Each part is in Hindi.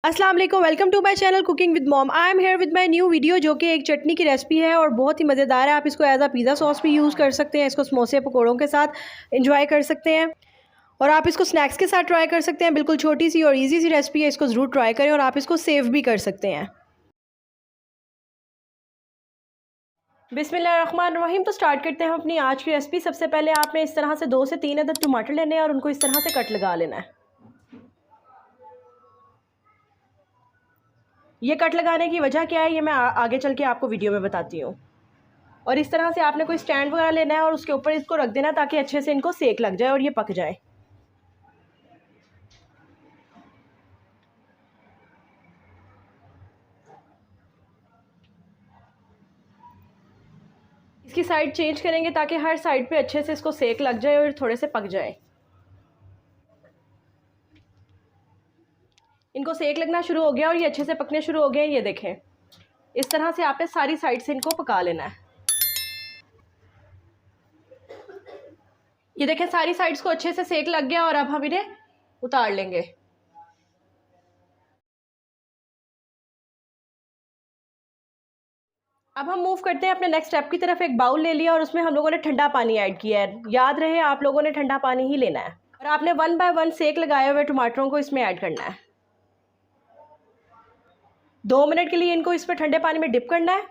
अस्सलाम वालेकुम, welcome to my channel cooking with mom. I am here with my new video जो कि एक चटनी की रेसिपी है और बहुत ही मज़ेदार है। आप इसको एज अ पिज़्ज़ा सॉस भी यूज़ कर सकते हैं, इसको समोसे पकौड़ों के साथ इंजॉय कर सकते हैं और आप इसको स्नैक्स के साथ ट्राई कर सकते हैं। बिल्कुल छोटी सी और ईजी सी रेसिपी है, इसको ज़रूर ट्राई करें और आप इसको सेव भी कर सकते हैं। बिस्मिल्लाहिर्रहमानिर्रहीम। तो स्टार्ट करते हैं अपनी आज की रेसिपी। सबसे पहले आपने इस तरह से 2 से 3 अदद टमाटर लेने हैं और उनको इस तरह से कट लगा लेना है। ये कट लगाने की वजह क्या है ये मैं आगे चल के आपको वीडियो में बताती हूँ। और इस तरह से आपने कोई स्टैंड वगैरह लेना है और उसके ऊपर इसको रख देना ताकि अच्छे से इनको सेक लग जाए और ये पक जाए। इसकी साइड चेंज करेंगे ताकि हर साइड पे अच्छे से इसको सेक लग जाए और थोड़े से पक जाए। इनको सेक लगना शुरू हो गया और ये अच्छे से पकने शुरू हो गए हैं। ये देखें, इस तरह से आपने सारी साइड से इनको पका लेना है। ये देखें, सारी साइड्स को अच्छे से सेक लग गया और अब हम इन्हें उतार लेंगे। अब हम मूव करते हैं अपने नेक्स्ट स्टेप की तरफ। एक बाउल ले लिया और उसमें हम लोगों ने ठंडा पानी ऐड किया है। याद रहे आप लोगों ने ठंडा पानी ही लेना है और आपने 1 बाय 1 सेक लगाए हुए टमाटरों को इसमें ऐड करना है। 2 मिनट के लिए इनको इसमें ठंडे पानी में डिप करना है।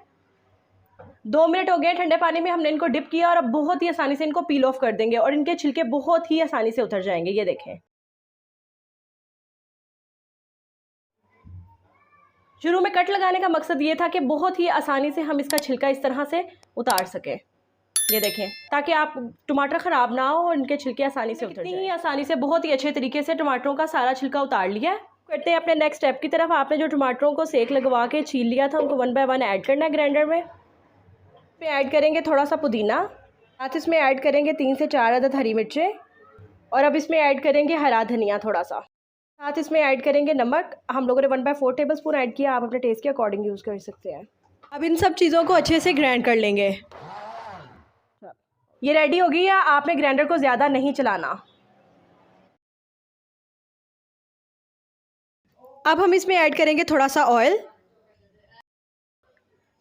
2 मिनट हो गए ठंडे पानी में, हमने इनको डिप किया और अब बहुत ही आसानी से इनको पील ऑफ कर देंगे और इनके छिलके बहुत ही आसानी से उतर जाएंगे। ये देखें, शुरू में कट लगाने का मकसद ये था कि बहुत ही आसानी से हम इसका छिलका इस तरह से उतार सकें। ये देखें, ताकि आप टमाटर ख़राब ना हो और इनके छिलके आसानी से उतर जाएं। आसानी से बहुत ही अच्छे तरीके से टमाटरों का सारा छिलका उतार लिया है। करते हैं अपने नेक्स्ट स्टेप की तरफ। आपने जो टमाटरों को सेक लगवा के छील लिया था उनको 1 बाय 1 ऐड करना है ग्राइंडर में। इसमें ऐड करेंगे थोड़ा सा पुदीना, साथ इसमें ऐड करेंगे 3 से 4 अदद हरी मिर्चें और अब इसमें ऐड करेंगे हरा धनिया थोड़ा सा। साथ इसमें ऐड करेंगे नमक। हम लोगों ने 1 बाय 4 टेबल स्पून ऐड किया, आप अपने टेस्ट के अकॉर्डिंग यूज़ कर सकते हैं। अब इन सब चीज़ों को अच्छे से ग्राइंड कर लेंगे। ये रेडी हो गई है। आपने ग्राइंडर को ज़्यादा नहीं चलाना। अब हम इसमें ऐड करेंगे थोड़ा सा ऑयल।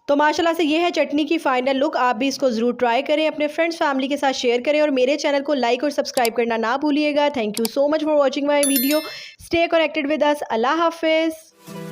तो माशाल्लाह से ये है चटनी की फ़ाइनल लुक। आप भी इसको ज़रूर ट्राई करें, अपने फ्रेंड्स फैमिली के साथ शेयर करें और मेरे चैनल को लाइक और सब्सक्राइब करना ना भूलिएगा। Thank you so much for watching my video. Stay connected with us. अल्लाह हाफिज़।